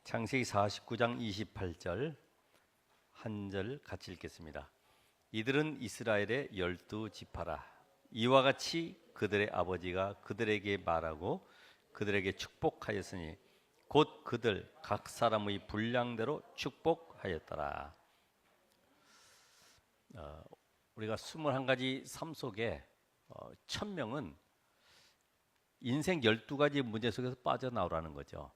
창세기 49장 28절 한 절 같이 읽겠습니다. 이들은 이스라엘의 12지파라. 이와 같이 그들의 아버지가 그들에게 말하고 그들에게 축복하였으니 곧 그들 각 사람의 분량대로 축복하였더라. 우리가 21가지 삶 속에 1000명은 인생 12가지 문제 속에서 빠져나오라는 거죠.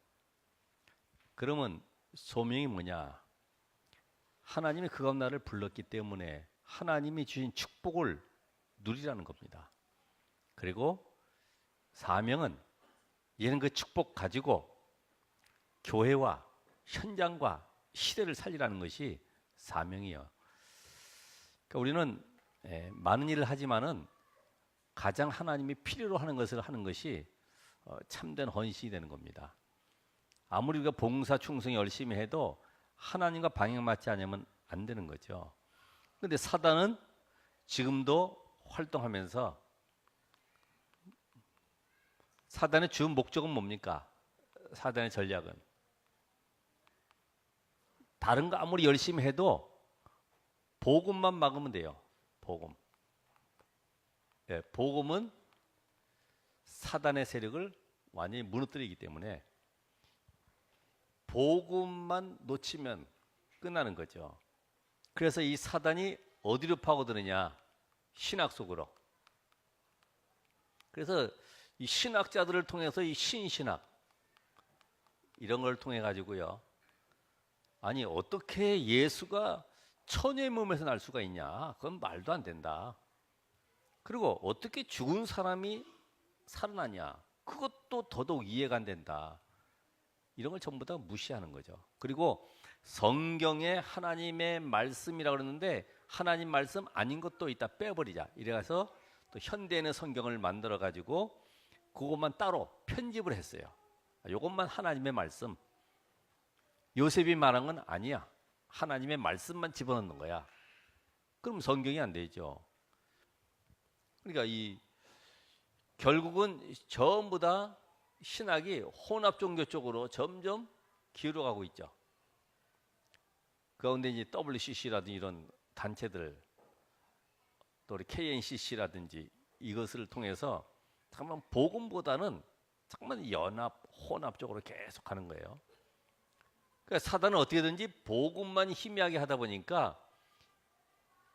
그러면 소명이 뭐냐? 하나님이 그 가운데 나를 불렀기 때문에 하나님이 주신 축복을 누리라는 겁니다. 그리고 사명은 얘는 그 축복 가지고 교회와 현장과 시대를 살리라는 것이 사명이에요. 그러니까 우리는 많은 일을 하지만은 가장 하나님이 필요로 하는 것을 하는 것이 참된 헌신이 되는 겁니다. 아무리 우리가 봉사 충성히 열심히 해도 하나님과 방향 맞지 않으면 안 되는 거죠. 그런데 사단은 지금도 활동하면서 사단의 주 목적은 뭡니까? 사단의 전략은 다른 거 아무리 열심히 해도 복음만 막으면 돼요. 복음. 복음은 사단의 세력을 완전히 무너뜨리기 때문에 복음만 놓치면 끝나는 거죠. 그래서 이 사단이 어디로 파고드느냐? 신학 속으로. 그래서 이 신학자들을 통해서 이 신신학 이런 걸 통해 가지고요. 아니 어떻게 예수가 처녀의 몸에서 날 수가 있냐? 그건 말도 안 된다. 그리고 어떻게 죽은 사람이 살아나냐? 그것도 더더욱 이해가 안 된다. 이런 걸 전부 다 무시하는 거죠. 그리고 성경에 하나님의 말씀이라고 그러는데 하나님 말씀 아닌 것도 있다 빼버리자. 이래서 또 현대에는 성경을 만들어 가지고 그것만 따로 편집을 했어요. 이것만 하나님의 말씀. 요셉이 말한 건 아니야. 하나님의 말씀만 집어넣는 거야. 그럼 성경이 안 되죠. 그러니까 결국은 전부 다 신학이 혼합 종교 쪽으로 점점 기울어가고 있죠. 그 가운데 이제 WCC라든지 이런 단체들, 또 우리 KNCC라든지 이것을 통해서 정말 복음보다는 정말 연합, 혼합 쪽으로 계속 가는 거예요. 그러니까 사단은 어떻게든지 복음만 희미하게 하다 보니까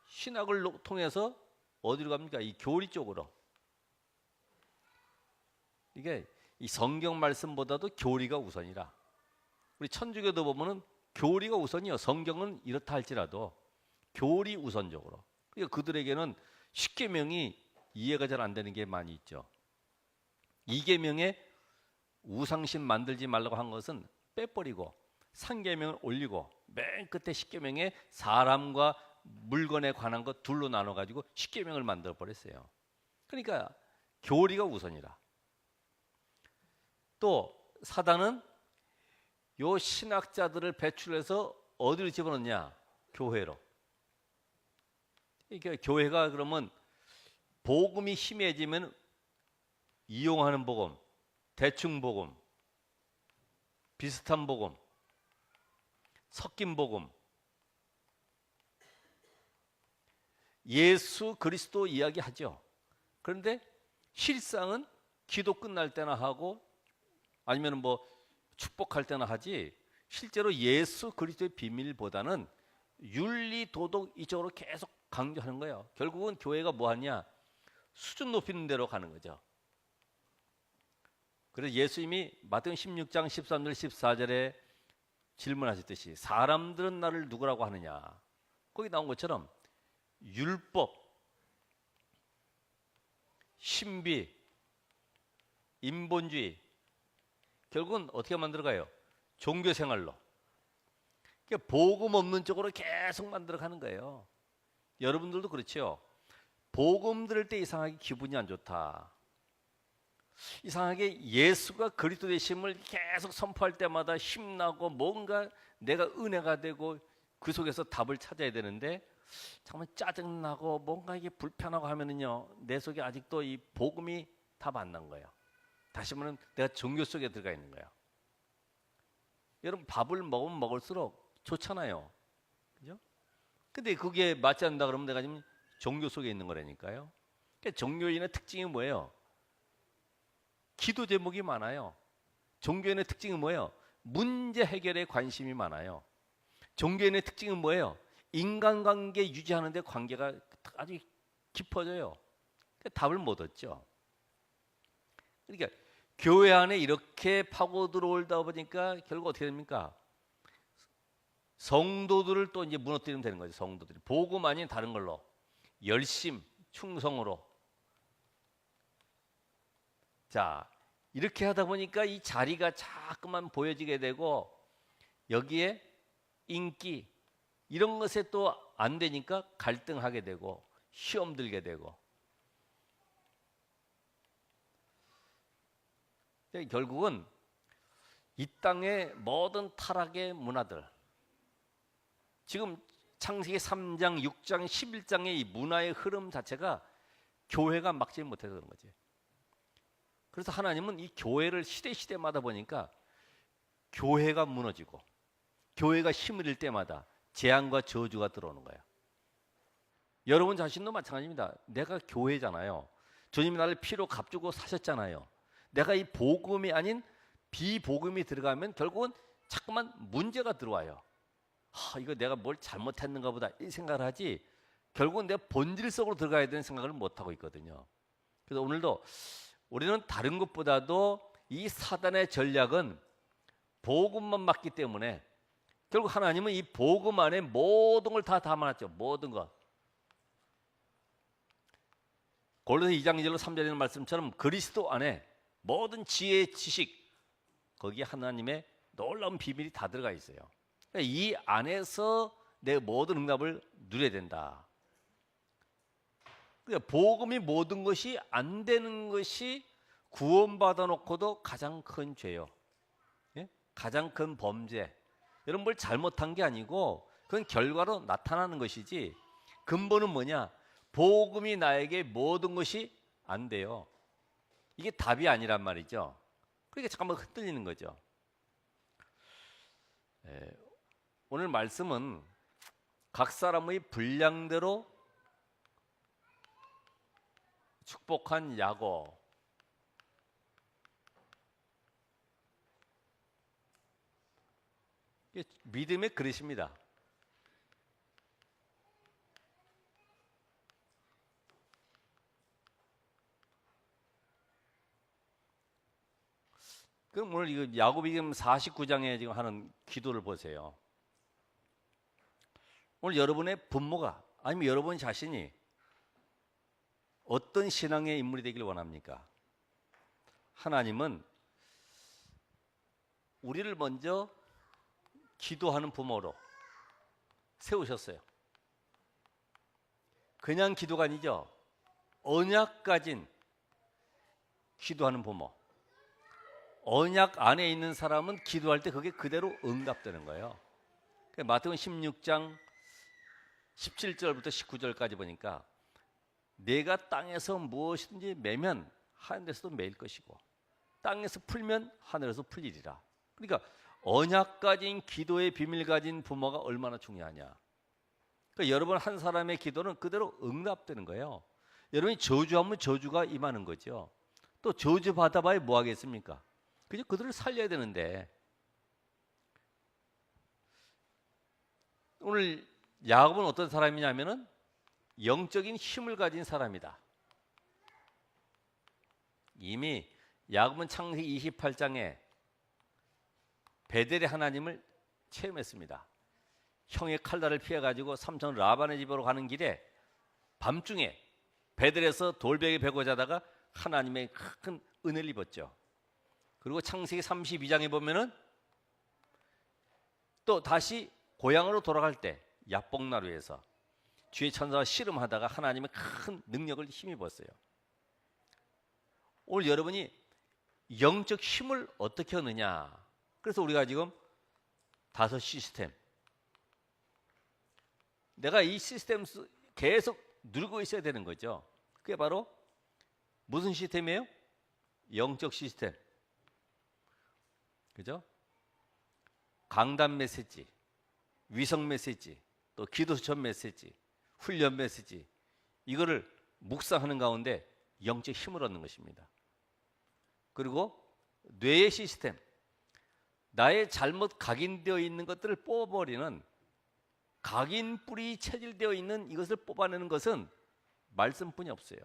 신학을 통해서 어디로 갑니까? 이 교리 쪽으로. 이게 이 성경 말씀보다도 교리가 우선이라. 우리 천주교도 보면은 교리가 우선이요. 성경은 이렇다 할지라도 교리 우선적으로. 그러니까 그들에게는 십계명이 이해가 잘 안 되는 게 많이 있죠. 이계명에 우상신 만들지 말라고 한 것은 빼버리고 상계명을 올리고 맨 끝에 십계명에 사람과 물건에 관한 것 둘로 나눠 가지고 십계명을 만들어 버렸어요. 그러니까 교리가 우선이라. 또 사단은 요 신학자들을 배출해서 어디로 집어넣냐? 교회로. 그러니까 교회가 그러면 복음이 희미해지면 이용하는 복음, 대충 복음, 비슷한 복음, 섞인 복음, 예수 그리스도 이야기하죠. 그런데 실상은 기도 끝날 때나 하고 아니면 뭐 축복할 때나 하지 실제로 예수 그리스도의 비밀보다는 윤리 도덕 이쪽으로 계속 강조하는 거예요. 결국은 교회가 뭐 하냐? 수준 높이는 대로 가는 거죠. 그래서 예수님이 마태복음 16장 13절 14절에 질문하셨듯이 사람들은 나를 누구라고 하느냐? 거기 나온 것처럼 율법, 신비, 인본주의 결국은 어떻게 만들어가요? 종교 생활로. 그러니까 복음 없는 쪽으로 계속 만들어가는 거예요. 여러분들도 그렇죠. 복음 들을 때 이상하게 기분이 안 좋다. 이상하게 예수가 그리스도 되심을 계속 선포할 때마다 힘나고 뭔가 내가 은혜가 되고 그 속에서 답을 찾아야 되는데 정말 짜증나고 뭔가 이게 불편하고 하면은요 내 속에 아직도 이 복음이 답 안 난 거예요. 다시 말하면 내가 종교 속에 들어가 있는 거예요. 여러분 밥을 먹으면 먹을수록 좋잖아요. 그죠? 근데 그게 맞지 않는다 그러면 내가 지금 종교 속에 있는 거라니까요. 그러니까 종교인의 특징이 뭐예요? 기도 제목이 많아요. 종교인의 특징이 뭐예요? 문제 해결에 관심이 많아요. 종교인의 특징은 뭐예요? 인간관계 유지하는 데 관계가 아주 깊어져요. 그러니까 답을 못 얻죠. 그러니까 교회 안에 이렇게 파고 들어올다 보니까 결국 어떻게 됩니까? 성도들을 또 이제 무너뜨리면 되는 거죠. 성도들이 복음 아닌 다른 걸로 열심, 충성으로. 자, 이렇게 하다 보니까 이 자리가 자꾸만 보여지게 되고 여기에 인기 이런 것에 또 안 되니까 갈등하게 되고 시험 들게 되고 결국은 이 땅의 모든 타락의 문화들 지금 창세기 3장, 6장, 11장의 이 문화의 흐름 자체가 교회가 막지 못해서 그런 거지. 그래서 하나님은 이 교회를 시대마다 보니까 교회가 무너지고 교회가 힘을 잃을 때마다 재앙과 저주가 들어오는 거예요. 여러분 자신도 마찬가지입니다. 내가 교회잖아요. 주님이 나를 피로 값주고 사셨잖아요. 내가 이 복음이 아닌 비복음이 들어가면 결국은 자꾸만 문제가 들어와요. 이거 내가 뭘 잘못했는가 보다 이 생각을 하지 결국은 내가 본질 속으로 들어가야 되는 생각을 못하고 있거든요. 그래서 오늘도 우리는 다른 것보다도 이 사단의 전략은 복음만 맞기 때문에 결국 하나님은 이 복음 안에 모든 걸 다 담아놨죠. 모든 것. 골로새 2장 2절로 3절에 있는 말씀처럼 그리스도 안에 모든 지혜의 지식 거기에 하나님의 놀라운 비밀이 다 들어가 있어요. 그러니까 이 안에서 내 모든 응답을 누려야 된다. 그러니까 복음이 모든 것이 안 되는 것이 구원받아 놓고도 가장 큰 죄요. 예? 가장 큰 범죄. 여러분 뭘 잘못한 게 아니고 그건 결과로 나타나는 것이지 근본은 뭐냐? 복음이 나에게 모든 것이 안 돼요. 이게 답이 아니란 말이죠. 그러니까 잠깐만 흔들리는 거죠. 오늘 말씀은 각 사람의 분량대로 축복한 야곱. 믿음의 그릇입니다. 그럼 오늘 이거 야곱이 지금 49장에 지금 하는 기도를 보세요. 오늘 여러분의 부모가 아니면 여러분 자신이 어떤 신앙의 인물이 되길 원합니까? 하나님은 우리를 먼저 기도하는 부모로 세우셨어요. 그냥 기도가 아니죠. 언약 가진 기도하는 부모. 언약 안에 있는 사람은 기도할 때 그게 그대로 응답되는 거예요. 마태복음 16장 17절부터 19절까지 보니까 내가 땅에서 무엇이든지 매면 하늘에서도 매일 것이고 땅에서 풀면 하늘에서 풀리리라. 그러니까 언약 가진 기도의 비밀 가진 부모가 얼마나 중요하냐. 그러니까 여러분 한 사람의 기도는 그대로 응답되는 거예요. 여러분이 저주하면 저주가 임하는 거죠. 또 저주 받아봐야 뭐 하겠습니까? 그저 그들을 살려야 되는데 오늘 야곱은 어떤 사람이냐면은 영적인 힘을 가진 사람이다. 이미 야곱은 창세기 28장에 베델의 하나님을 체험했습니다. 형의 칼날을 피해가지고 삼촌 라반의 집으로 가는 길에 밤중에 베델에서 돌베개 베고 자다가 하나님의 큰 은혜를 입었죠. 그리고 창세기 32장에 보면은 또 다시 고향으로 돌아갈 때 야복나루에서 주의 천사와 씨름하다가 하나님의 큰 능력을 힘입었어요. 오늘 여러분이 영적 힘을 어떻게 얻느냐? 그래서 우리가 지금 5 시스템. 내가 이 시스템 계속 누르고 있어야 되는 거죠. 그게 바로 무슨 시스템이에요? 영적 시스템. 그죠? 강단 메시지, 위성 메시지, 또 기도수첩 메시지, 훈련 메시지, 이거를 묵상하는 가운데 영적 힘을 얻는 것입니다. 그리고 뇌의 시스템, 나의 잘못 각인되어 있는 것들을 뽑아버리는, 각인뿔이 체질되어 있는 이것을 뽑아내는 것은 말씀뿐이 없어요.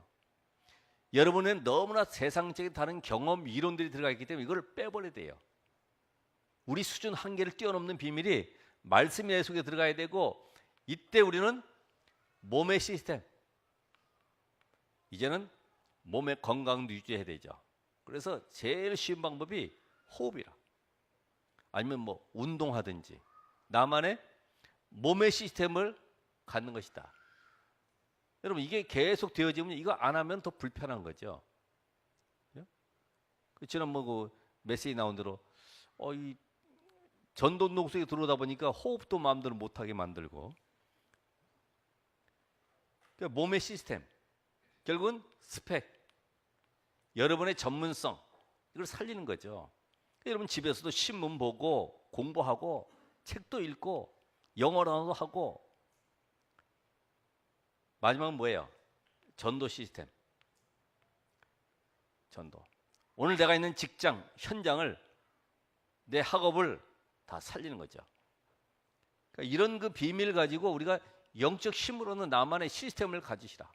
여러분은 너무나 세상적인 다른 경험, 이론들이 들어가 있기 때문에 이걸 빼버려야 돼요. 우리 수준 한계를 뛰어넘는 비밀이 말씀이 내 속에 들어가야 되고, 이때 우리는 몸의 시스템, 이제는 몸의 건강도 유지해야 되죠. 그래서 제일 쉬운 방법이 호흡이라, 아니면 뭐 운동하든지 나만의 몸의 시스템을 갖는 것이다. 여러분, 이게 계속 되어지면 이거 안 하면 더 불편한 거죠. 지난 그 메시지 나온 대로 이 전동록 속에 들어오다 보니까 호흡도 마음대로 못하게 만들고, 그러니까 몸의 시스템, 결국은 스펙, 여러분의 전문성, 이걸 살리는 거죠. 그러니까 여러분 집에서도 신문 보고 공부하고 책도 읽고 영어로도 하고, 마지막은 뭐예요? 전도 시스템. 전도. 오늘 내가 있는 직장, 현장을, 내 학업을 다 살리는 거죠. 그러니까 이런 그 비밀을 가지고 우리가 영적 힘으로는 나만의 시스템을 가지시라.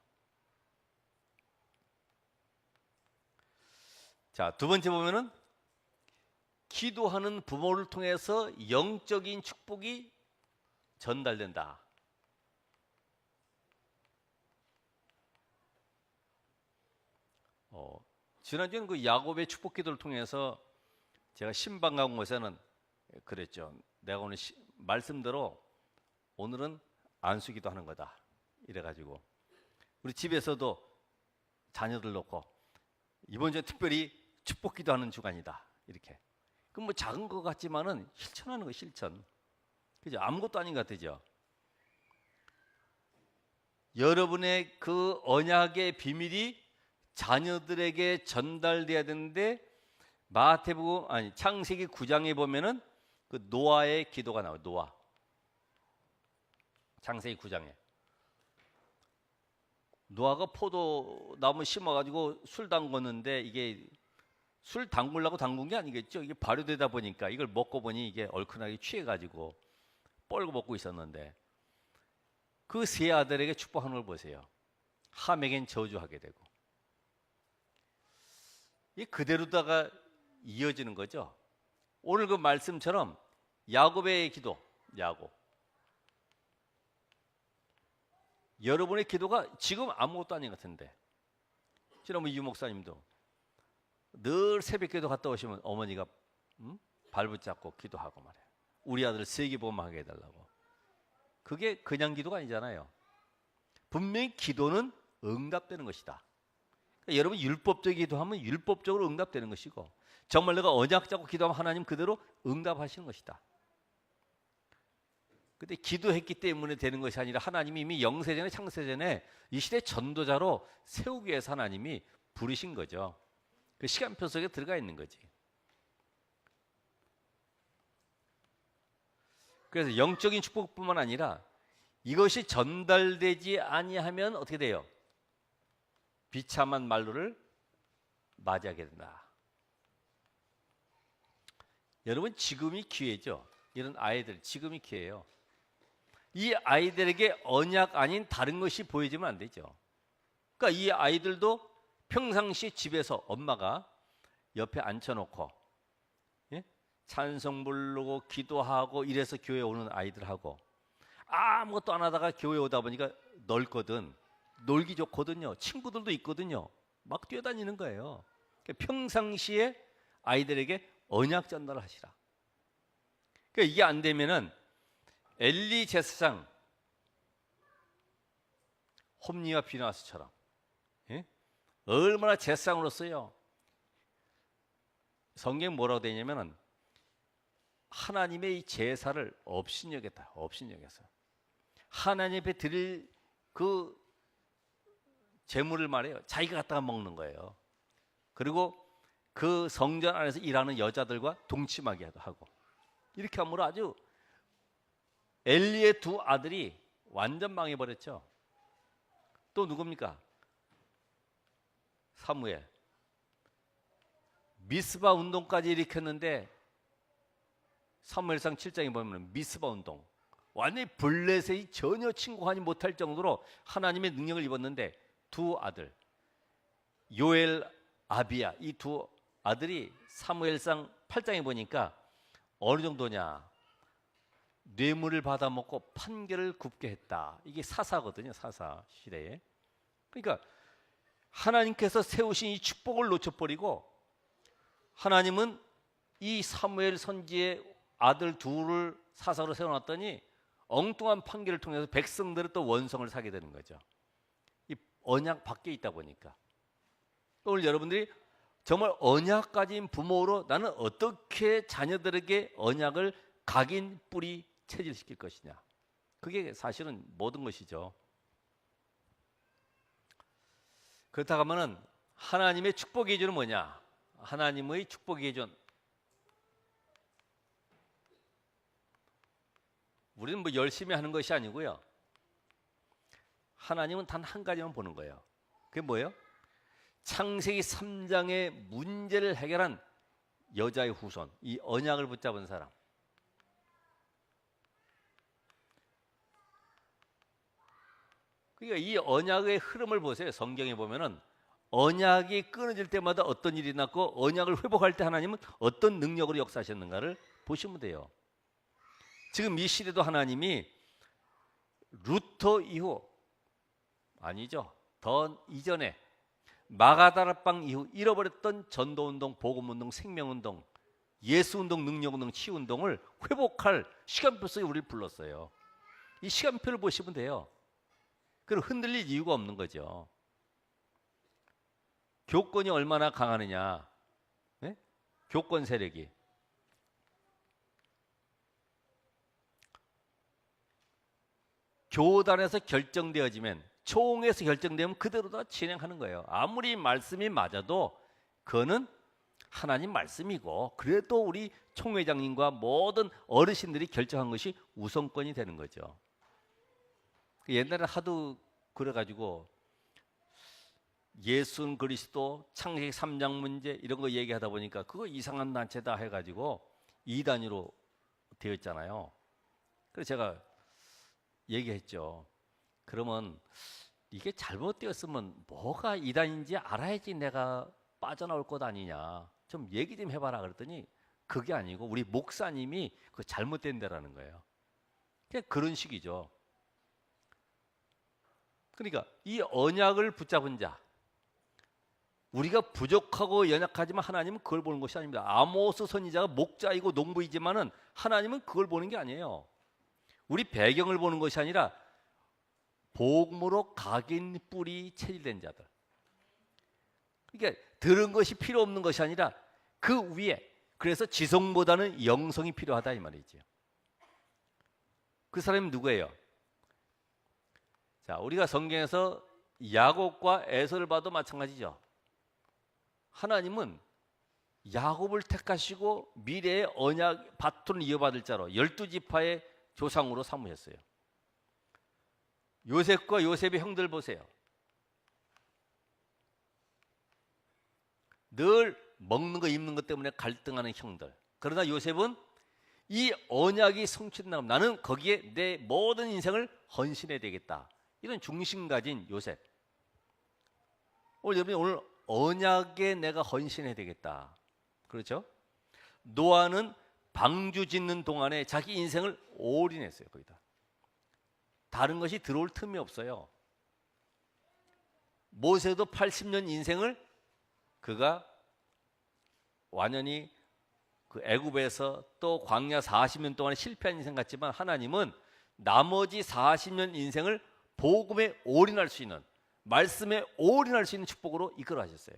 자, 두 번째 보면은 기도하는 부모를 통해서 영적인 축복이 전달된다. 지난주에는 그 야곱의 축복 기도를 통해서 제가 신방 간 곳에는 그랬죠. 내가 오늘 말씀대로 오늘은 안수기도 하는 거다, 이래가지고 우리 집에서도 자녀들 놓고 이번 주에 특별히 축복 기도하는 주간이다, 이렇게. 그럼 뭐 작은 것 같지만은 실천하는 거, 실천. 그죠? 아무것도 아닌 것 같죠. 여러분의 그 언약의 비밀이 자녀들에게 전달돼야 되는데, 마태복음, 아니 창세기 9장에 보면은 그 노아의 기도가 나와요. 노아. 창세기 9장에 노아가 포도나무 심어가지고 술 담궜는데, 이게 술 담그려고 담근 게 아니겠죠. 이게 발효되다 보니까 이걸 먹고 보니 이게 얼큰하게 취해가지고 뻘고 먹고 있었는데, 그 세 아들에게 축복하는 걸 보세요. 함에겐 저주하게 되고. 이게 그대로다가 이어지는 거죠. 오늘 그 말씀처럼 야곱의 기도, 야곱. 여러분의 기도가 지금 아무것도 아닌 것 같은데, 지난번 유 목사님도 늘 새벽기도 갔다 오시면 어머니가 발붙잡고 기도하고 말해요. 우리 아들 세기복음하게 해달라고. 그게 그냥 기도가 아니잖아요. 분명히 기도는 응답되는 것이다. 그러니까 여러분, 율법적인 기도하면 율법적으로 응답되는 것이고, 정말 내가 언약 잡고 기도하면 하나님 그대로 응답하시는 것이다. 근데 기도했기 때문에 되는 것이 아니라 하나님이 이미 영세전에, 창세전에 이 시대 전도자로 세우기 위해서 하나님이 부르신 거죠. 그 시간표 속에 들어가 있는 거지. 그래서 영적인 축복뿐만 아니라 이것이 전달되지 아니하면 어떻게 돼요? 비참한 말로를 맞이하게 된다. 여러분, 지금이 기회죠. 이런 아이들, 지금이 기회예요. 이 아이들에게 언약 아닌 다른 것이 보여지면 안 되죠. 그러니까 이 아이들도 평상시 집에서 엄마가 옆에 앉혀놓고, 예? 찬송 부르고 기도하고 이래서 교회 오는 아이들하고, 아무것도 안 하다가 교회 오다 보니까 넓거든, 놀기 좋거든요, 친구들도 있거든요, 막 뛰어다니는 거예요. 그러니까 평상시에 아이들에게 언약 전달을 하시라. 그러니까 이게 안 되면은 엘리 제사장 홈리와 비나스처럼, 예? 얼마나 제사장으로서요, 성경 뭐라고 되냐면은 하나님의 이 제사를 업신여겼다. 업신여겨서 하나님 앞에 드릴 그 제물을 말해요, 자기가 갖다가 먹는 거예요. 그리고 그 성전 안에서 일하는 여자들과 동침하게 하고, 이렇게 함으로 아주 엘리의 두 아들이 완전 망해버렸죠. 또 누굽니까? 사무엘. 미스바 운동까지 일으켰는데 사무엘상 7장에 보면 미스바 운동, 완전히 블레셋이 전혀 침공하지 못할 정도로 하나님의 능력을 입었는데 두 아들 요엘, 아비야, 이 두 아들이 사무엘상 8장에 보니까 어느 정도냐, 뇌물을 받아먹고 판결을 굽게 했다. 이게 사사거든요. 사사 시대에. 그러니까 하나님께서 세우신 이 축복을 놓쳐버리고 하나님은 이 사무엘 선지의 아들 둘을 사사로 세워놨더니 엉뚱한 판결을 통해서 백성들은 또 원성을 사게 되는 거죠. 이 언약 밖에 있다 보니까. 오늘 여러분들이 정말 언약 가진 부모로 나는 어떻게 자녀들에게 언약을 각인 뿌리 체질시킬 것이냐, 그게 사실은 모든 것이죠. 그렇다고 하면은 하나님의 축복의 기준은 뭐냐? 하나님의 축복의 기준, 우리는 뭐 열심히 하는 것이 아니고요, 하나님은 단 한 가지만 보는 거예요. 그게 뭐예요? 창세기 3장의 문제를 해결한 여자의 후손, 이 언약을 붙잡은 사람. 그러니까 이 언약의 흐름을 보세요. 성경에 보면은 언약이 끊어질 때마다 어떤 일이 났고 언약을 회복할 때 하나님은 어떤 능력으로 역사하셨는가를 보시면 돼요. 지금 이 시대도 하나님이 루터 이후, 아니죠, 더 이전에 마가다락방 이후 잃어버렸던 전도운동, 복음운동, 생명운동, 예수운동, 능력운동, 치유운동을 회복할 시간표 속에 우리를 불렀어요. 이 시간표를 보시면 돼요. 그럼 흔들릴 이유가 없는 거죠. 교권이 얼마나 강하느냐, 네? 교권 세력이. 교단에서 결정되어지면, 총회에서 결정되면 그대로 다 진행하는 거예요. 아무리 말씀이 맞아도 그거는 하나님 말씀이고, 그래도 우리 총회장님과 모든 어르신들이 결정한 것이 우선권이 되는 거죠. 옛날에 하도 그래가지고 예수는 그리스도, 창세기 3장 문제 이런 거 얘기하다 보니까 그거 이상한 단체다 해가지고 이단위로 되었잖아요. 그래서 제가 얘기했죠. 그러면 이게 잘못되었으면 뭐가 이단인지 알아야지 내가 빠져나올 것 아니냐, 좀 얘기 좀 해봐라 그랬더니 그게 아니고 우리 목사님이 그 잘못된 데라는 거예요. 그냥 그런 식이죠. 그러니까 이 언약을 붙잡은 자, 우리가 부족하고 연약하지만 하나님은 그걸 보는 것이 아닙니다. 아모스 선지자가 목자이고 농부이지만은 하나님은 그걸 보는 게 아니에요. 우리 배경을 보는 것이 아니라 복음으로 각인 뿌리 체질된 자들. 그러니까 들은 것이 필요 없는 것이 아니라 그 위에, 그래서 지성보다는 영성이 필요하다 이 말이죠. 그 사람이 누구예요? 자, 우리가 성경에서 야곱과 에서를 봐도 마찬가지죠. 하나님은 야곱을 택하시고 미래의 언약 바톤을 이어받을 자로 12지파의 조상으로 삼으셨어요. 요셉과 요셉의 형들 보세요. 늘 먹는 거 입는 것 때문에 갈등하는 형들. 그러나 요셉은 이 언약이 성취된다면 나는 거기에 내 모든 인생을 헌신해야 되겠다, 이런 중심 가진 요셉. 여러분이 오늘 언약에 내가 헌신해야 되겠다, 그렇죠? 노아는 방주 짓는 동안에 자기 인생을 올인했어요. 거기다 다른 것이 들어올 틈이 없어요. 모세도 80년 인생을 그가 완전히 그 애굽에서 또 광야 40년 동안에 실패한 인생 같지만 하나님은 나머지 40년 인생을 복음에 올인할 수 있는, 말씀에 올인할 수 있는 축복으로 이끌어 하셨어요.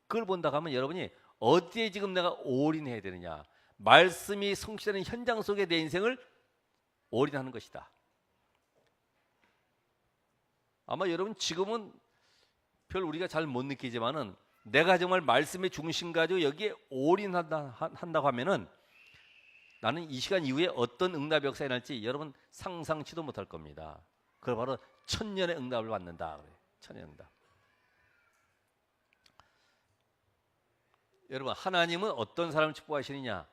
그걸 본다고 하면 여러분이 어디에 지금 내가 올인해야 되느냐, 말씀이 성취되는 현장 속에 내 인생을 올인하는 것이다. 아마 여러분 지금은 별 우리가 잘 못 느끼지만은 내가 정말 말씀의 중심 가지고 여기에 올인한다고 하면은 나는 이 시간 이후에 어떤 응답의 역사가 일어날지 여러분 상상치도 못할 겁니다. 그걸 바로 천년의 응답을 받는다 그래요. 천년의 응답. 여러분, 하나님은 어떤 사람을 축복하시느냐?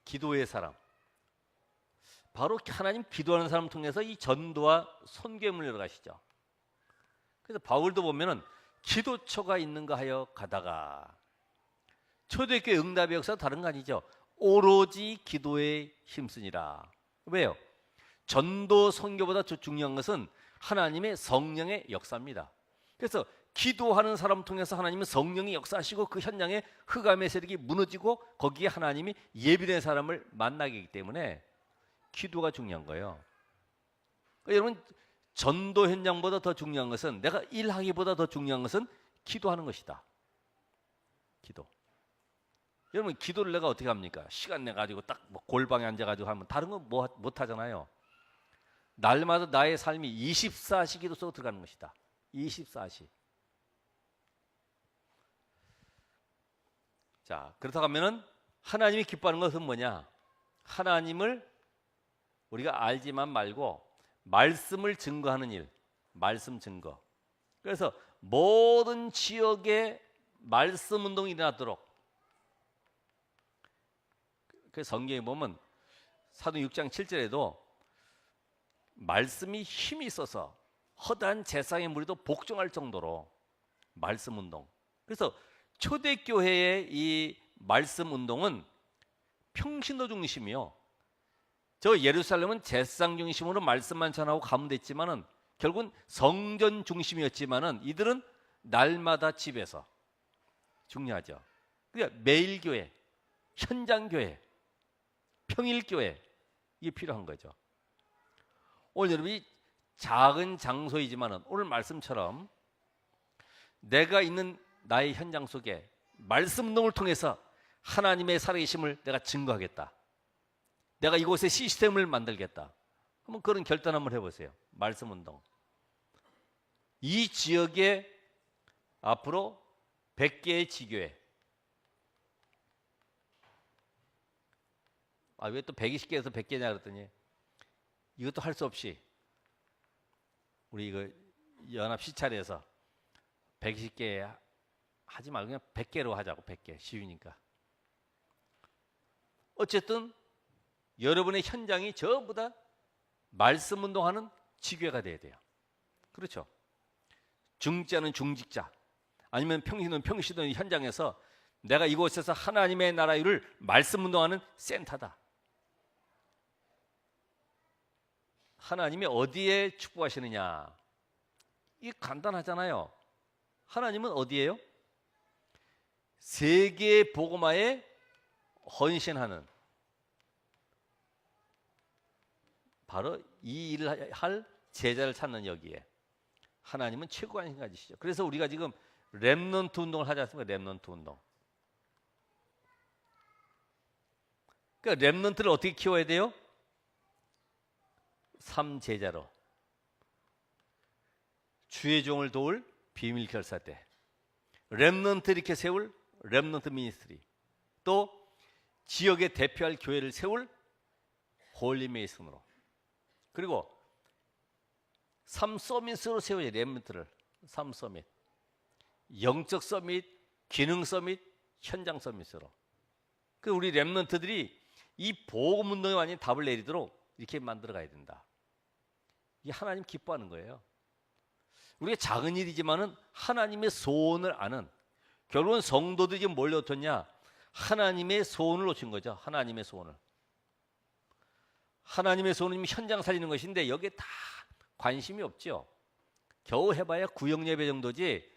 기도의 사람. 바로 하나님 기도하는 사람을 통해서 이 전도와 선교의 문을 열어가시죠. 그래서 바울도 보면은 기도처가 있는가 하여 가다가, 초대교회 응답의 역사가 다른 거 아니죠. 오로지 기도에 힘쓰니라. 왜요? 전도 선교보다 더 중요한 것은 하나님의 성령의 역사입니다. 그래서 기도하는 사람 통해서 하나님은 성령이 역사하시고 그 현장에 흑암의 세력이 무너지고 거기에 하나님이 예비된 사람을 만나게 하기 때문에 기도가 중요한 거예요. 그러니까 여러분, 전도 현장보다 더 중요한 것은, 내가 일하기보다 더 중요한 것은 기도하는 것이다. 기도. 여러분, 기도를 내가 어떻게 합니까? 시간 내 가지고 딱 뭐 골방에 앉아 가지고 하면 다른 거 못 하잖아요. 날마다 나의 삶이 24시 기도 속으로 들어가는 것이다. 24시. 자, 그렇다고 하면은 하나님이 기뻐하는 것은 뭐냐? 하나님을 우리가 알지만 말고 말씀을 증거하는 일, 말씀 증거. 그래서 모든 지역에 말씀 운동이 일어나도록. 그 성경에 보면 사도행 6장 7절에도 말씀이 힘이 있어서 허다한 제사의 무리도 복종할 정도로 말씀 운동. 그래서 초대교회의 이 말씀 운동은 평신도 중심이요. 저 예루살렘은 제사장 중심으로 말씀만 전하고 가면 됐지만은 결국은 성전 중심이었지만은 이들은 날마다 집에서. 중요하죠. 그러니까 매일 교회, 현장 교회, 평일 교회, 이게 필요한 거죠. 오늘 여러분이 작은 장소이지만은 오늘 말씀처럼 내가 있는 나의 현장 속에 말씀 운동을 통해서 하나님의 살아계심을 내가 증거하겠다. 내가 이곳에 시스템을 만들겠다. 한번 그런 결단 한번 해보세요. 말씀 운동. 이 지역에 앞으로 100개의 지교회. 왜 또 120개에서 100개냐 그랬더니 이것도 할 수 없이 우리 이거 연합 시찰에서 120개 하지 말고 그냥 100개로 하자고. 100개 쉬우니까. 어쨌든 여러분의 현장이 전부 다 말씀 운동하는 지교회가 돼야 돼요. 그렇죠? 중직자는 중직자, 아니면 평신도는 평신도 현장에서 내가 이곳에서 하나님의 나라 일을 말씀 운동하는 센터다. 하나님이 어디에 축복하시느냐? 이게 간단하잖아요. 하나님은 어디예요? 세계 복음화에 헌신하는, 바로 이 일을 할 제자를 찾는 여기에 하나님은 최고 관심 가지시죠. 그래서 우리가 지금 렘넌트 운동을 하지 않습니까? 렘넌트 운동. 그러니까 렘넌트를 어떻게 키워야 돼요? 3제자로. 주의 종을 도울 비밀 결사대. 렘넌트 이렇게 세울 렘넌트 미니스트리. 또 지역에 대표할 교회를 세울 홀리 메이슨으로. 그리고 3서밋으로 세워야 렘넌트를. 3서밋. 영적 서밋, 기능 서밋, 현장 서밋으로. 그 우리 렘넌트들이 이 복음 운동에 완전히 답을 내리도록 이렇게 만들어 가야 된다. 이게 하나님 기뻐하는 거예요. 우리가 작은 일이지만은 하나님의 소원을 아는, 결국은 성도들이 지금 뭘 놓쳤냐? 하나님의 소원을 놓친 거죠. 하나님의 소원을. 하나님의 소원은 현장 살리는 것인데 여기에 다 관심이 없죠. 겨우 해봐야 구역 예배 정도지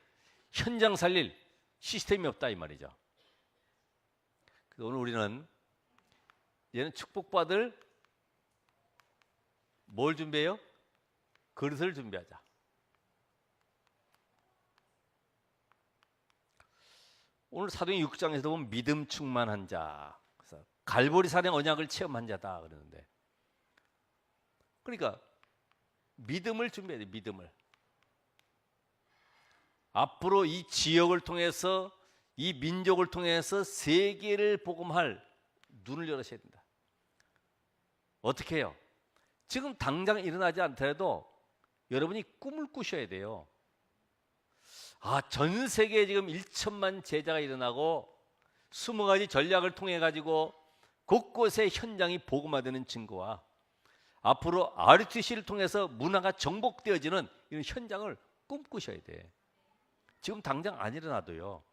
현장 살릴 시스템이 없다 이 말이죠. 그래서 오늘 우리는 얘는 축복받을 뭘 준비해요? 그릇을 준비하자. 오늘 사도행 6장에서 보면 믿음 충만한 자, 그래서 갈보리 산의 언약을 체험한 자다 그러는데, 그러니까 믿음을 준비해야 돼. 믿음을. 앞으로 이 지역을 통해서, 이 민족을 통해서 세계를 복음할 눈을 열으셔야 된다. 어떻게 해요? 지금 당장 일어나지 않더라도 여러분이 꿈을 꾸셔야 돼요. 전 세계에 지금 1천만 제자가 일어나고 20가지 전략을 통해 가지고 곳곳에 현장이 복음화되는 증거와 앞으로 RUTC를 통해서 문화가 정복되어지는 이런 현장을 꿈꾸셔야 돼. 지금 당장 안 일어나도요.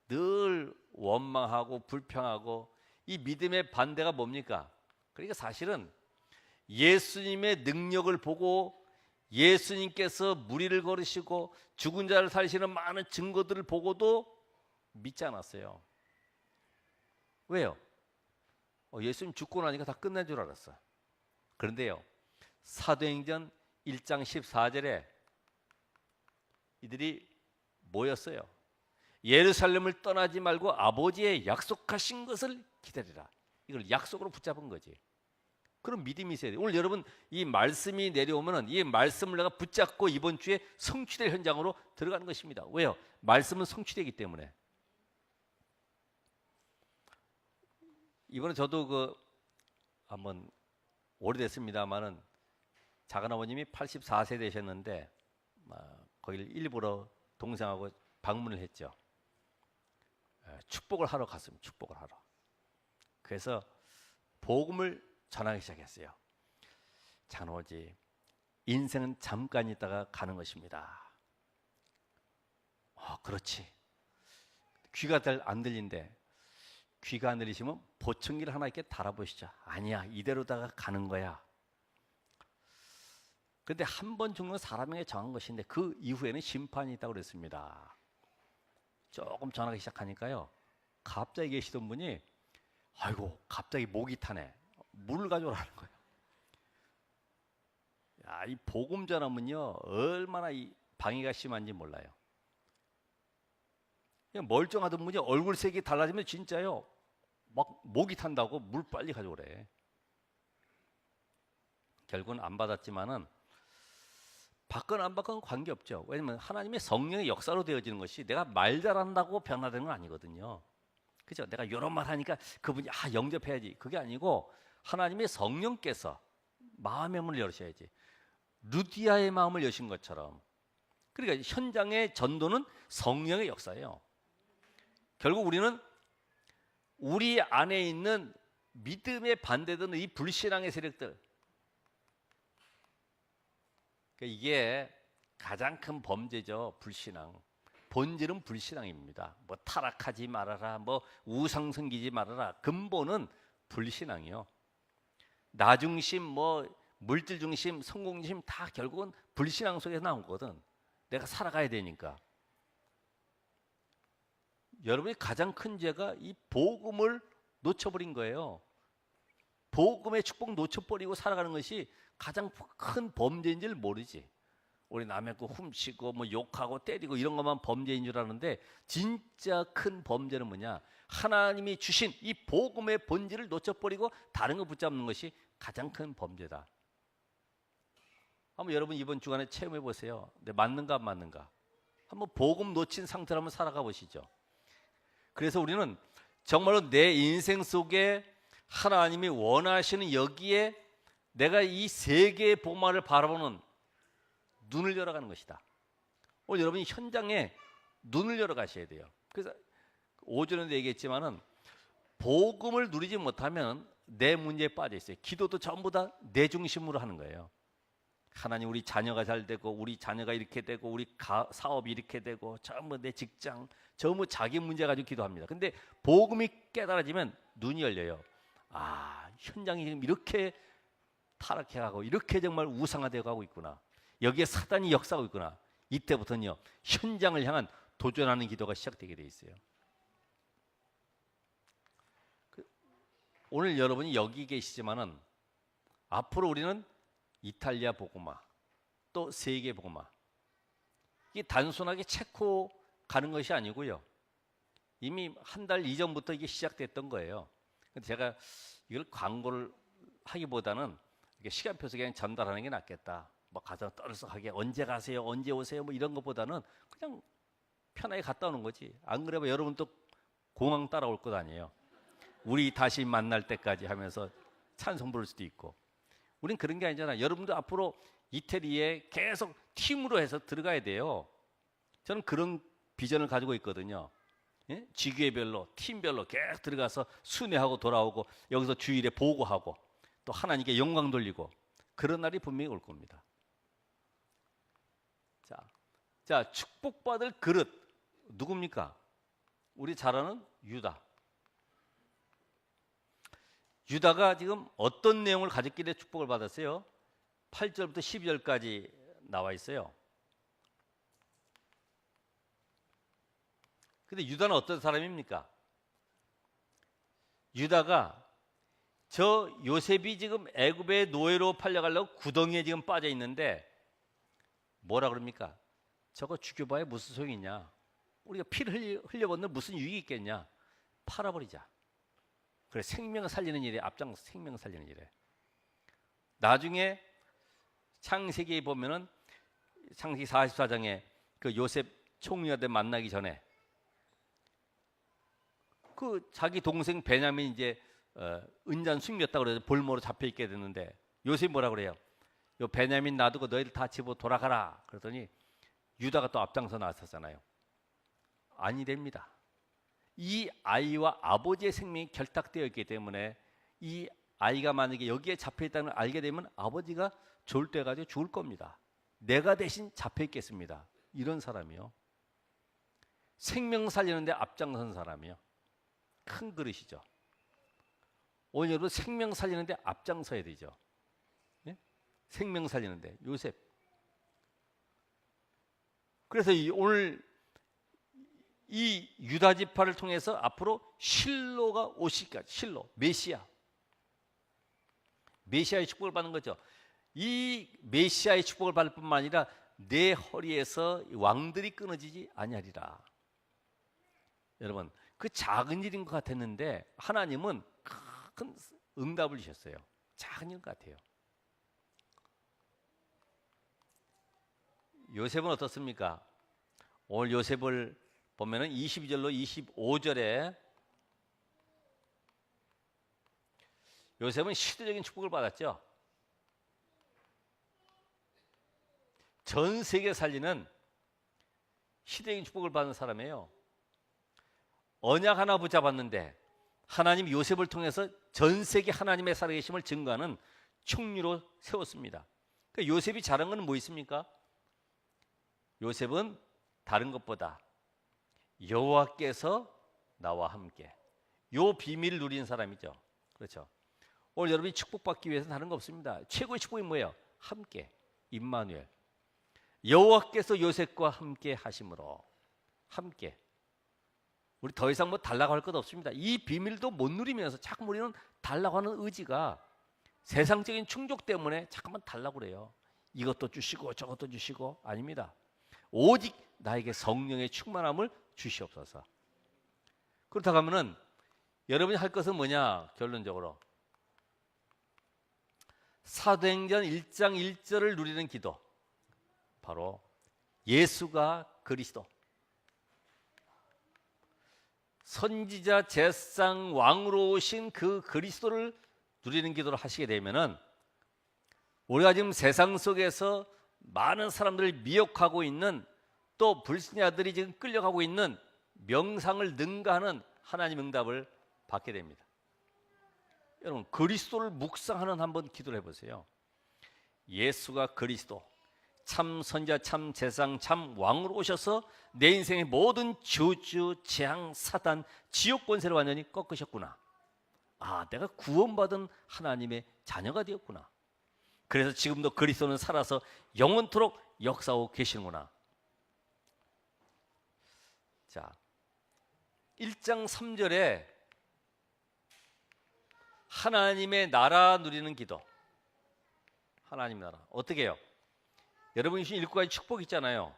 늘 원망하고 불평하고 이 믿음의 반대가 뭡니까? 그러니까 사실은 예수님의 능력을 보고 예수님께서 무리를 걸으시고 죽은 자를 살리시는 많은 증거들을 보고도 믿지 않았어요. 왜요? 예수님 죽고 나니까 다 끝난 줄 알았어. 그런데요, 사도행전 1장 14절에 이들이 모였어요. 예루살렘을 떠나지 말고 아버지의 약속하신 것을 기다리라. 이걸 약속으로 붙잡은 거지. 그런 믿음이 있어야 돼요. 오늘 여러분 이 말씀이 내려오면 이 말씀을 내가 붙잡고 이번 주에 성취될 현장으로 들어가는 것입니다. 왜요? 말씀은 성취되기 때문에. 이번에 저도 한번 오래됐습니다만은 작은아버님이 84세 되셨는데 거기를 일부러 동생하고 방문을 했죠. 축복을 하러 갔습니다. 축복을 하러. 그래서 복음을 전하기 시작했어요. 작은아버지, 인생은 잠깐 있다가 가는 것입니다. 그렇지. 귀가 잘 안 들린대. 귀가 안 들리시면 보청기를 하나 이렇게 달아보시죠. 아니야, 이대로다가 가는 거야. 근데 한 번 죽는 사람에게 정한 것인데 그 이후에는 심판이 있다고 그랬습니다. 조금 전하기 시작하니까요, 갑자기 계시던 분이 아이고 갑자기 목이 타네. 물을 가져오라는 거예요. 이 복음 전하면요 얼마나 이 방해가 심한지 몰라요. 그냥 멀쩡하던 분이 얼굴색이 달라지면 진짜요 막 목이 탄다고 물 빨리 가져오래. 결국은 안 받았지만은 받건 안 받건 관계없죠. 왜냐면 하나님의 성령의 역사로 되어지는 것이 내가 말 잘한다고 변화되는 건 아니거든요. 그죠? 내가 이런 말 하니까 그분이 영접해야지. 그게 아니고 하나님의 성령께서 마음의 문을 열으셔야지. 루디아의 마음을 여신 것처럼. 그러니까 현장의 전도는 성령의 역사예요. 결국 우리는 우리 안에 있는 믿음에 반대되는 이 불신앙의 세력들, 그러니까 이게 가장 큰 범죄죠. 불신앙. 본질은 불신앙입니다. 뭐 타락하지 말아라, 뭐 우상 섬기지 말아라. 근본은 불신앙이요. 나 중심, 뭐 물질 중심, 성공 중심 다 결국은 불신앙 속에서 나온 거거든. 내가 살아가야 되니까. 여러분이 가장 큰 죄가 이 복음을 놓쳐버린 거예요. 복음의 축복 놓쳐버리고 살아가는 것이 가장 큰 범죄인 줄 모르지. 우리 남의 거 훔치고 뭐 욕하고 때리고 이런 것만 범죄인 줄 아는데 진짜 큰 범죄는 뭐냐? 하나님이 주신 이 복음의 본질을 놓쳐버리고 다른 거 붙잡는 것이 가장 큰 범죄다. 한번 여러분 이번 주간에 체험해 보세요. 내 맞는가 안 맞는가? 한번 복음 놓친 상태로 한번 살아가 보시죠. 그래서 우리는 정말로 내 인생 속에 하나님이 원하시는 여기에 내가 이 세계의 복음을 바라보는 눈을 열어가는 것이다. 오늘 여러분이 현장에 눈을 열어가셔야 돼요. 그래서 오전에도 얘기했지만은 복음을 누리지 못하면 내 문제에 빠져 있어요. 기도도 전부 다 내 중심으로 하는 거예요. 하나님, 우리 자녀가 잘 되고 우리 자녀가 이렇게 되고 우리 사업이 이렇게 되고 전부 내 직장, 전부 자기 문제 가지고 기도합니다. 근데 복음이 깨달아지면 눈이 열려요. 현장이 지금 이렇게 타락해가고 이렇게 정말 우상화되어 가고 있구나. 여기에 사단이 역사하고 있구나. 이때부터는요 현장을 향한 도전하는 기도가 시작되게 돼 있어요. 오늘 여러분이 여기 계시지만은 앞으로 우리는 이탈리아 복음화, 또 세계 복음화. 이게 단순하게 체코 가는 것이 아니고요. 이미 한 달 이전부터 이게 시작됐던 거예요. 근데 제가 이걸 광고를 하기보다는 이렇게 시간표에서 그냥 전달하는 게 낫겠다. 뭐 가서 떠들썩하게 언제 가세요, 언제 오세요, 뭐 이런 것보다는 그냥 편하게 갔다 오는 거지. 안 그래봐 여러분 또 공항 따라올 것 아니에요. 우리 다시 만날 때까지 하면서 찬송 부를 수도 있고. 우린 그런 게 아니잖아. 여러분도 앞으로 이태리에 계속 팀으로 해서 들어가야 돼요. 저는 그런 비전을 가지고 있거든요. 예? 지교회별로 팀별로 계속 들어가서 순회하고 돌아오고 여기서 주일에 보고하고 또 하나님께 영광 돌리고 그런 날이 분명히 올 겁니다. 자, 축복받을 그릇 누굽니까? 우리 잘 아는 유다. 유다가 지금 어떤 내용을 가졌길래 축복을 받았어요? 8절부터 12절까지 나와 있어요. 근데 유다는 어떤 사람입니까? 유다가 저 요셉이 지금 애굽의 노예로 팔려가려고 구덩이에 지금 빠져 있는데 뭐라 그럽니까? 저거 죽여봐야 무슨 소용이 있냐? 우리가 피를 흘려본들 무슨 유익이 있겠냐? 팔아버리자. 그래, 생명을 살리는 일에 앞장서 생명을 살리는 일에. 나중에 창세기에 보면은 창세기 44장에 그 요셉 총리한테 만나기 전에 그 자기 동생 베냐민 이제 은잔 숙녀였다고 그래서 볼모로 잡혀 있게 됐는데 요셉이 뭐라 그래요? 요 베냐민 놔두고 너희들 다 집으로 돌아가라. 그러더니 유다가 또 앞장서 나섰잖아요. 아니 됩니다. 이 아이와 아버지의 생명이 결탁되어 있기 때문에 이 아이가 만약에 여기에 잡혀 있다는 걸 알게 되면 아버지가 졸도해가지고 죽을 겁니다. 내가 대신 잡혀 있겠습니다. 이런 사람이요. 생명 살리는데 앞장선 사람이요. 큰 그릇이죠. 오늘 여러분 생명 살리는데 앞장서야 되죠. 예? 생명 살리는데 요셉. 그래서 오늘 이 유다 지파를 통해서 앞으로 실로가 오실까지, 실로, 메시아의 축복을 받는 거죠. 이 메시아의 축복을 받을 뿐만 아니라 내 허리에서 왕들이 끊어지지 아니하리라. 여러분, 그 작은 일인 것 같았는데 하나님은 큰 응답을 주셨어요. 작은 일 같아요. 요셉은 어떻습니까? 오늘 요셉을 보면은 22절로 25절에 요셉은 시대적인 축복을 받았죠. 전 세계 살리는 시대적인 축복을 받은 사람이에요. 언약 하나 붙잡았는데 하나님 요셉을 통해서 전 세계 하나님의 살아계심을 증거하는 총리로 세웠습니다. 그러니까 요셉이 잘한 건 뭐 있습니까? 요셉은 다른 것보다 여호와께서 나와 함께, 요 비밀을 누린 사람이죠. 그렇죠. 오늘 여러분이 축복받기 위해서 다른 거 없습니다. 최고의 축복이 뭐예요? 함께, 임마누엘. 여호와께서 요셉과 함께 하심으로, 함께. 우리 더 이상 뭐 달라고 할 것 없습니다. 이 비밀도 못 누리면서 자꾸 우리는 달라고 하는 의지가 세상적인 충족 때문에 자꾸만 달라고 그래요. 이것도 주시고 저것도 주시고. 아닙니다. 오직 나에게 성령의 충만함을 주시옵소서. 그렇다고 하면은 여러분이 할 것은 뭐냐? 결론적으로 사도행전 1장 1절을 누리는 기도, 바로 예수가 그리스도, 선지자, 제사장, 왕으로 오신 그 그리스도를 누리는 기도를 하시게 되면은 우리가 지금 세상 속에서 많은 사람들을 미혹하고 있는, 또 불신자들이 지금 끌려가고 있는 명상을 능가하는 하나님 응답을 받게 됩니다. 여러분, 그리스도를 묵상하는 한번 기도를 해보세요. 예수가 그리스도, 참 선지자, 참 제사장, 참 왕으로 오셔서 내 인생의 모든 저주, 재앙, 사단, 지옥 권세를 완전히 꺾으셨구나. 아, 내가 구원받은 하나님의 자녀가 되었구나. 그래서 지금도 그리스도는 살아서 영원토록 역사하고 계시는구나. 자, 1장 3절에 하나님의 나라 누리는 기도. 하나님 나라. 어떻게 해요? 여러분이 주신 7가지 축복 있잖아요.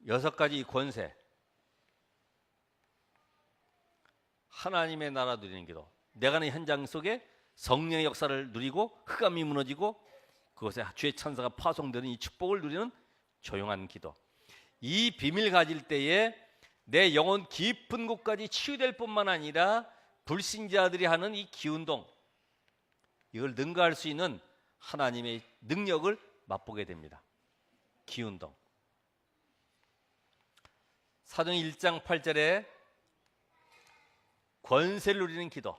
6가지 권세. 하나님의 나라 누리는 기도. 내가 하는 현장 속에 성령의 역사를 누리고 흑암이 무너지고 그것에 주의 천사가 파송되는 이 축복을 누리는 조용한 기도. 이 비밀 가질 때에 내 영혼 깊은 곳까지 치유될 뿐만 아니라 불신자들이 하는 이 기운동, 이걸 능가할 수 있는 하나님의 능력을 맛보게 됩니다. 기운동. 사도행 1장 8절에 권세를 누리는 기도,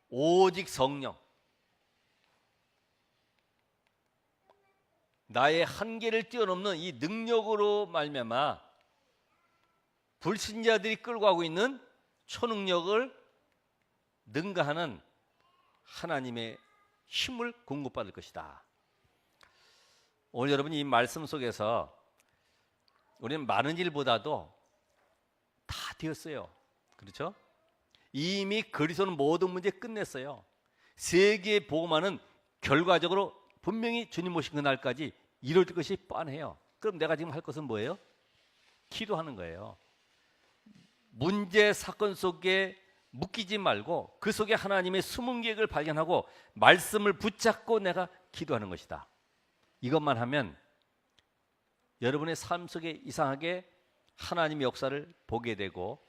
오직 성령, 나의 한계를 뛰어넘는 이 능력으로 말미암아 불신자들이 끌고 가고 있는 초능력을 능가하는 하나님의 힘을 공급받을 것이다. 오늘 여러분 이 말씀 속에서 우리는 많은 일보다도 다 되었어요. 그렇죠? 이미 그리스도는 모든 문제 끝냈어요. 세계에 복음화는 결과적으로 분명히 주님 오신 그날까지 이루어질 것이 뻔해요. 그럼 내가 지금 할 것은 뭐예요? 기도하는 거예요. 문제 사건 속에 묶이지 말고 그 속에 하나님의 숨은 계획을 발견하고 말씀을 붙잡고 내가 기도하는 것이다. 이것만 하면 여러분의 삶 속에 이상하게 하나님의 역사를 보게 되고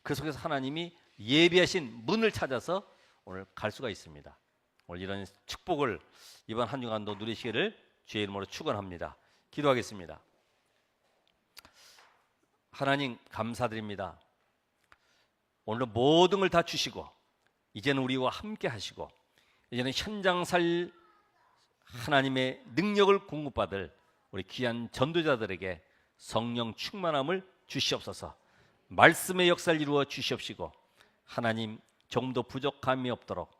그 속에서 하나님이 예비하신 문을 찾아서 오늘 갈 수가 있습니다. 오늘 이런 축복을 이번 한 주간도 누리시기를 주의 이름으로 축원합니다. 기도하겠습니다. 하나님 감사드립니다. 오늘 모든 걸 다 주시고 이제는 우리와 함께 하시고 이제는 현장 살 하나님의 능력을 공급받을 우리 귀한 전도자들에게 성령 충만함을 주시옵소서. 말씀의 역사를 이루어 주시옵시고 하나님 조금 더 부족함이 없도록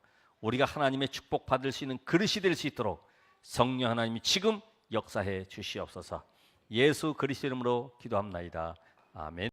우리가 하나님의 축복 받을 수 있는 그릇이 될 수 있도록 성령 하나님이 지금 역사해 주시옵소서. 예수 그리스도 이름으로 기도합나이다. 아멘.